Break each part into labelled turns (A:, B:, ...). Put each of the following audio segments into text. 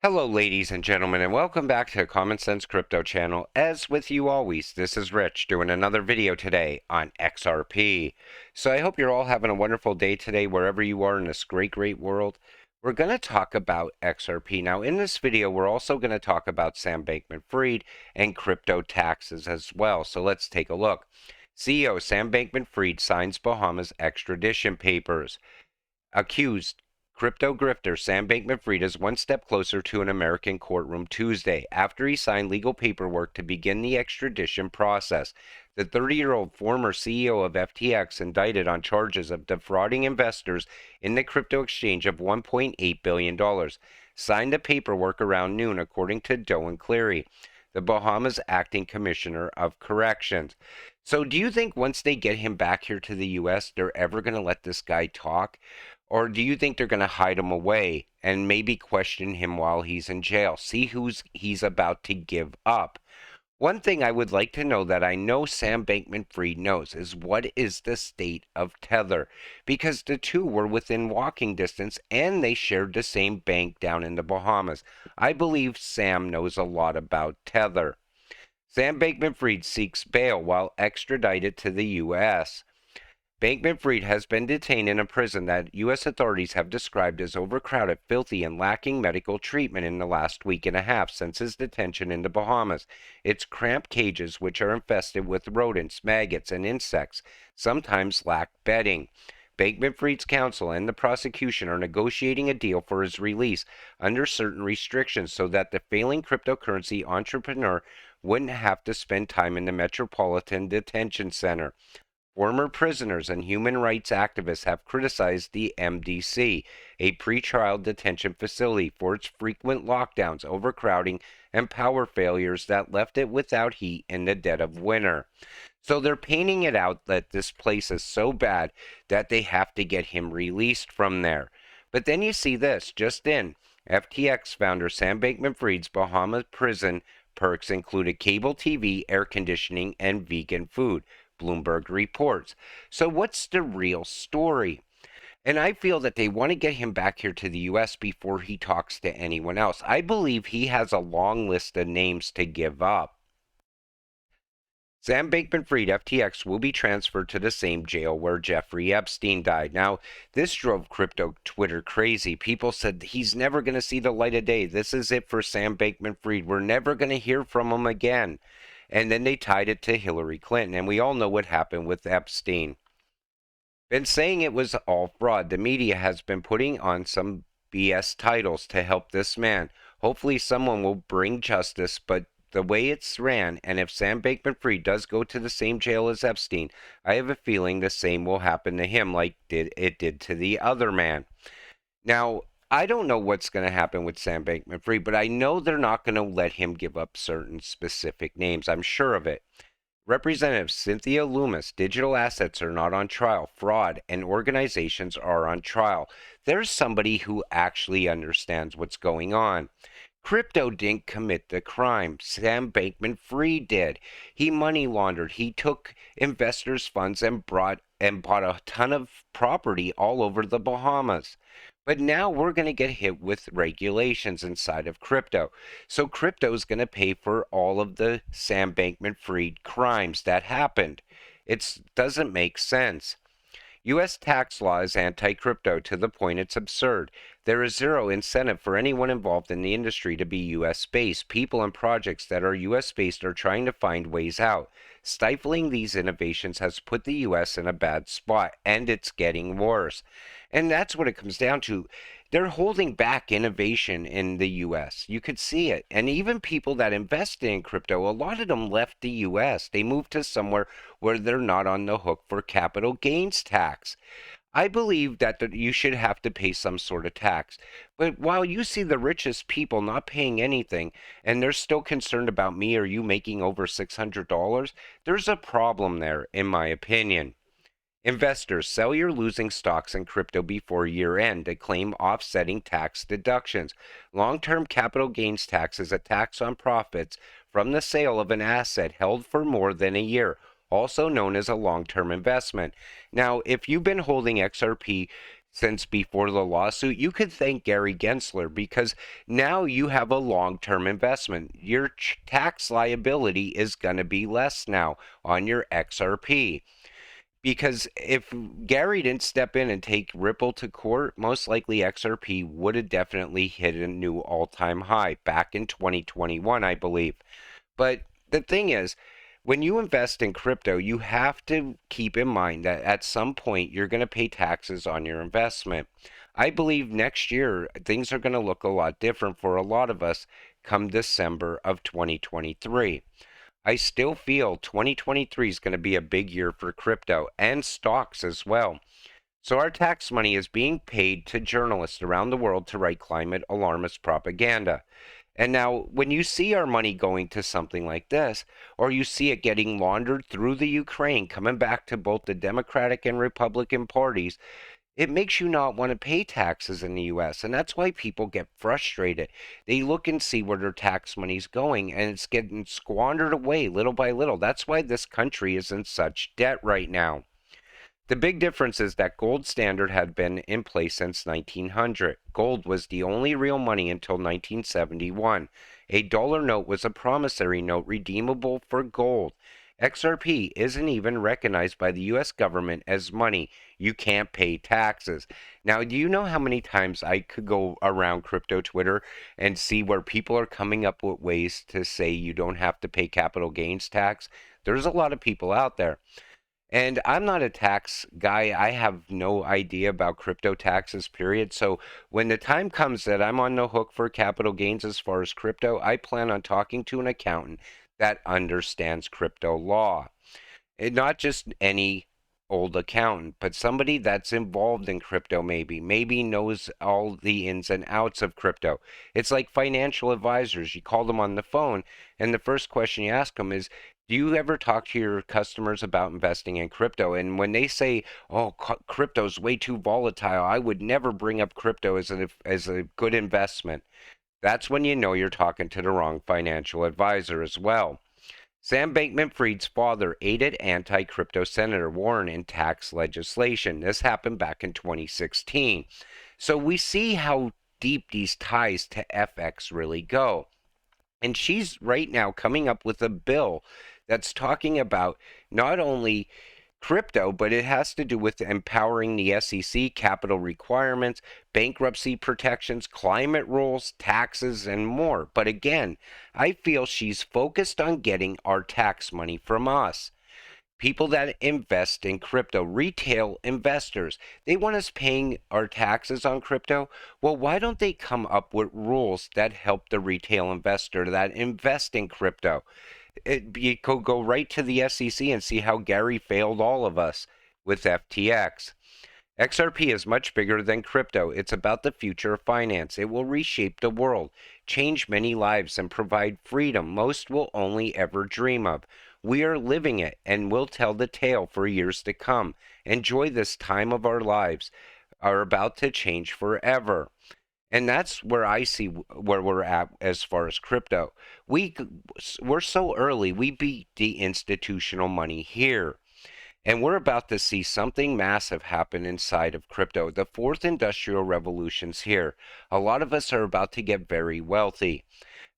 A: Hello, ladies and gentlemen, and welcome back to Common Sense Crypto channel. As with you always, this is Rich doing another video today on XRP. So I hope you're all having a wonderful day today, wherever you are in this great world. We're going to talk about XRP. Now, in this video, we're also going to talk about Sam Bankman-Fried and crypto taxes as well. So let's take a look. CEO Sam Bankman-Fried signs Bahamas extradition papers. Accused crypto grifter Sam Bankman-Fried is one step closer to an American courtroom Tuesday after he signed legal paperwork to begin the extradition process. The 30-year-old former CEO of FTX, indicted on charges of defrauding investors in the crypto exchange of $1.8 billion, signed the paperwork around noon, according to Doe & Cleary, the Bahamas acting commissioner of corrections. So do you think once they get him back here to the U.S., they're ever going to let this guy talk? Or do you think they're going to hide him away and maybe question him while he's in jail? See he's about to give up. One thing I would like to know that I know Sam Bankman-Fried knows is what is the state of Tether? Because the two were within walking distance and they shared the same bank down in the Bahamas. I believe Sam knows a lot about Tether. Sam Bankman-Fried seeks bail while extradited to the U.S. Bankman-Fried has been detained in a prison that U.S. authorities have described as overcrowded, filthy, and lacking medical treatment in the last week and a half since his detention in the Bahamas. Its cramped cages, which are infested with rodents, maggots, and insects, sometimes lack bedding. Bankman-Fried's counsel and the prosecution are negotiating a deal for his release under certain restrictions so that the failing cryptocurrency entrepreneur wouldn't have to spend time in the Metropolitan Detention Center. Former prisoners and human rights activists have criticized the MDC, a pretrial detention facility, for its frequent lockdowns, overcrowding, and power failures that left it without heat in the dead of winter. So they're painting it out that this place is so bad that they have to get him released from there. But then you see this, just in, FTX founder Sam Bankman-Fried's Bahamas prison perks included cable TV, air conditioning, and vegan food, Bloomberg reports. So what's the real story? And I feel that they want to get him back here to the U.S. before he talks to anyone else. I believe he has a long list of names to give up. Sam Bankman-Fried, FTX, will be transferred to the same jail where Jeffrey Epstein died. Now, this drove crypto Twitter crazy. People said he's never going to see the light of day. This is it for Sam Bankman-Fried. We're never going to hear from him again. And then they tied it to Hillary Clinton, and we all know what happened with Epstein. Been saying it was all fraud. The media has been putting on some BS titles to help this man. Hopefully someone will bring justice, but the way it's ran, and if Sam Bankman-Fried does go to the same jail as Epstein, I have a feeling the same will happen to him like it did to the other man. Now, I don't know what's going to happen with Sam Bankman-Fried, but I know they're not going to let him give up certain specific names. I'm sure of it. Representative Cynthia Lummis, digital assets are not on trial. Fraud and organizations are on trial. There's somebody who actually understands what's going on. Crypto didn't commit the crime. Sam Bankman-Fried did. He money laundered. He took investors' funds and bought a ton of property all over the Bahamas. But now we're going to get hit with regulations inside of crypto. So crypto is going to pay for all of the Sam Bankman-Fried crimes that happened. It doesn't make sense. U.S. tax law is anti-crypto to the point it's absurd. There is zero incentive for anyone involved in the industry to be U.S.-based. People and projects that are U.S.-based are trying to find ways out. Stifling these innovations has put the U.S. in a bad spot, and it's getting worse. And that's what it comes down to. They're holding back innovation in the U.S. You could see it. And even people that invested in crypto, a lot of them left the U.S. They moved to somewhere where they're not on the hook for capital gains tax. I believe that you should have to pay some sort of tax. But while you see the richest people not paying anything, and they're still concerned about me or you making over $600, there's a problem there, in my opinion. Investors, sell your losing stocks in crypto before year end to claim offsetting tax deductions. Long-term capital gains tax is a tax on profits from the sale of an asset held for more than a year, also known as a long-term investment. Now, if you've been holding XRP since before the lawsuit, you could thank Gary Gensler, because now you have a long-term investment. Your tax liability is going to be less now on your XRP. Because if Gary didn't step in and take Ripple to court, most likely XRP would have definitely hit a new all-time high back in 2021, I believe. But the thing is, when you invest in crypto, you have to keep in mind that at some point you're going to pay taxes on your investment. I believe next year things are going to look a lot different for a lot of us come December of 2023. I still feel 2023 is going to be a big year for crypto and stocks as well. So our tax money is being paid to journalists around the world to write climate alarmist propaganda. And now, when you see our money going to something like this, or you see it getting laundered through the Ukraine, coming back to both the Democratic and Republican parties, it makes you not want to pay taxes in the US. And that's why people get frustrated. They look and see where their tax money's going, and it's getting squandered away little by little. That's why this country is in such debt right now. The big difference is that gold standard had been in place since 1900. Gold was the only real money until 1971. A dollar note was a promissory note redeemable for gold. XRP isn't even recognized by the US government as money. You can't pay taxes. Now, do you know how many times I could go around crypto Twitter and see where people are coming up with ways to say you don't have to pay capital gains tax? There's a lot of people out there. And I'm not a tax guy. I have no idea about crypto taxes, period. So when the time comes that I'm on the hook for capital gains as far as crypto, I plan on talking to an accountant that understands crypto law. And not just any old accountant, but somebody that's involved in crypto, maybe knows all the ins and outs of crypto. It's like financial advisors. You call them on the phone, and the first question you ask them is, do you ever talk to your customers about investing in crypto? And when they say, oh, crypto's way too volatile, I would never bring up crypto as a good investment, that's when you know you're talking to the wrong financial advisor as well. Sam Bankman-Fried's father aided anti-crypto Senator Warren in tax legislation. This happened back in 2016. So we see how deep these ties to FX really go. And she's right now coming up with a bill that's talking about not only crypto, but it has to do with empowering the SEC, capital requirements, bankruptcy protections, climate rules, taxes, and more. But again, I feel she's focused on getting our tax money from us. People that invest in crypto, retail investors, they want us paying our taxes on crypto. Well, why don't they come up with rules that help the retail investor that invest in crypto? You could go right to the SEC and see how Gary failed all of us with FTX. XRP is much bigger than crypto. It's about the future of finance. It will reshape the world, change many lives, and provide freedom most will only ever dream of. We are living it and will tell the tale for years to come. Enjoy this time of our lives are about to change forever. And that's where I see where we're at as far as crypto. We're so early. We beat the institutional money here. And we're about to see something massive happen inside of crypto. The fourth industrial revolution's here. A lot of us are about to get very wealthy.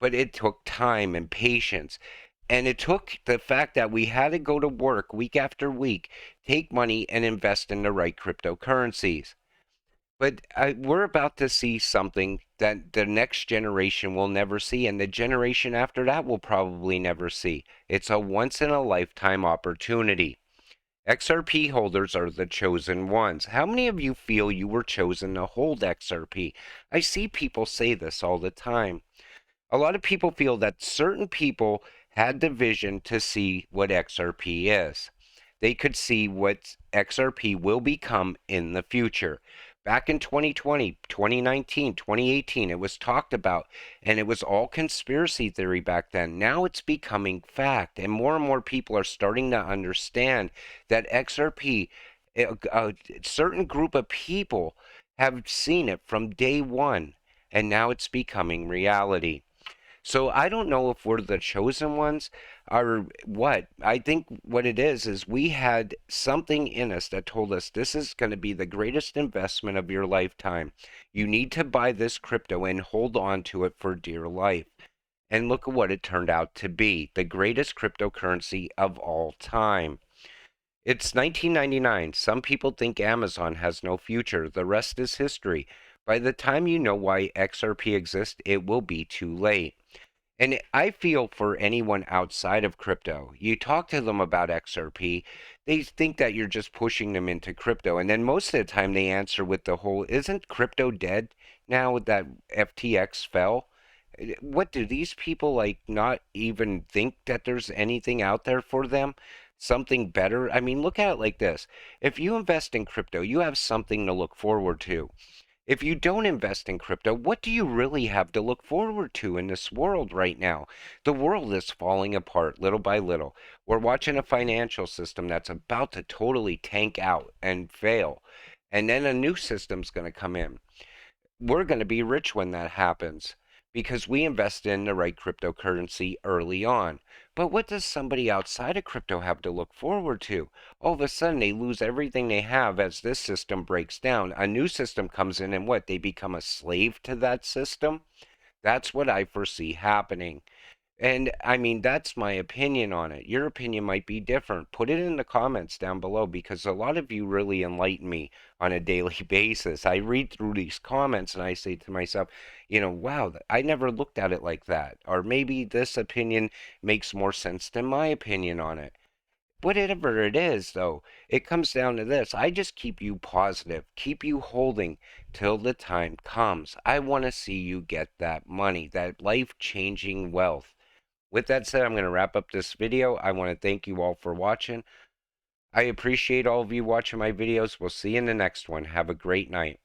A: But it took time and patience. And it took the fact that we had to go to work week after week, take money, and invest in the right cryptocurrencies. But we're about to see something that the next generation will never see, and the generation after that will probably never see. It's a once in a lifetime opportunity. XRP holders are the chosen ones. How many of you feel you were chosen to hold XRP? I see people say this all the time. A lot of people feel that certain people had the vision to see what XRP is. They could see what XRP will become in the future. Back in 2020, 2019, 2018, it was talked about, and it was all conspiracy theory back then. Now it's becoming fact, and more people are starting to understand that XRP, a certain group of people have seen it from day one, and now it's becoming reality. So I don't know if we're the chosen ones or what. I think what it is we had something in us that told us this is going to be the greatest investment of your lifetime. You need to buy this crypto and hold on to it for dear life. And look at what it turned out to be, the greatest cryptocurrency of all time. It's 1999. Some people think Amazon has no future. The rest is history. By the time you know why XRP exists, it will be too late. And I feel for anyone outside of crypto. You talk to them about XRP, they think that you're just pushing them into crypto. And then most of the time they answer with the whole, isn't crypto dead now that FTX fell? What do these people like not even think that there's anything out there for them? Something better? I mean, look at it like this. If you invest in crypto, you have something to look forward to. If you don't invest in crypto, what do you really have to look forward to in this world right now? The world is falling apart little by little. We're watching a financial system that's about to totally tank out and fail. And then a new system's going to come in. We're going to be rich when that happens because we invested in the right cryptocurrency early on. But what does somebody outside of crypto have to look forward to? All of a sudden, they lose everything they have as this system breaks down. A new system comes in, and what? They become a slave to that system? That's what I foresee happening. And I mean, that's my opinion on it. Your opinion might be different. Put it in the comments down below because a lot of you really enlighten me on a daily basis. I read through these comments and I say to myself, wow, I never looked at it like that. Or maybe this opinion makes more sense than my opinion on it. Whatever it is, though, it comes down to this. I just keep you positive, keep you holding till the time comes. I want to see you get that money, that life-changing wealth. With that said, I'm going to wrap up this video. I want to thank you all for watching. I appreciate all of you watching my videos. We'll see you in the next one. Have a great night.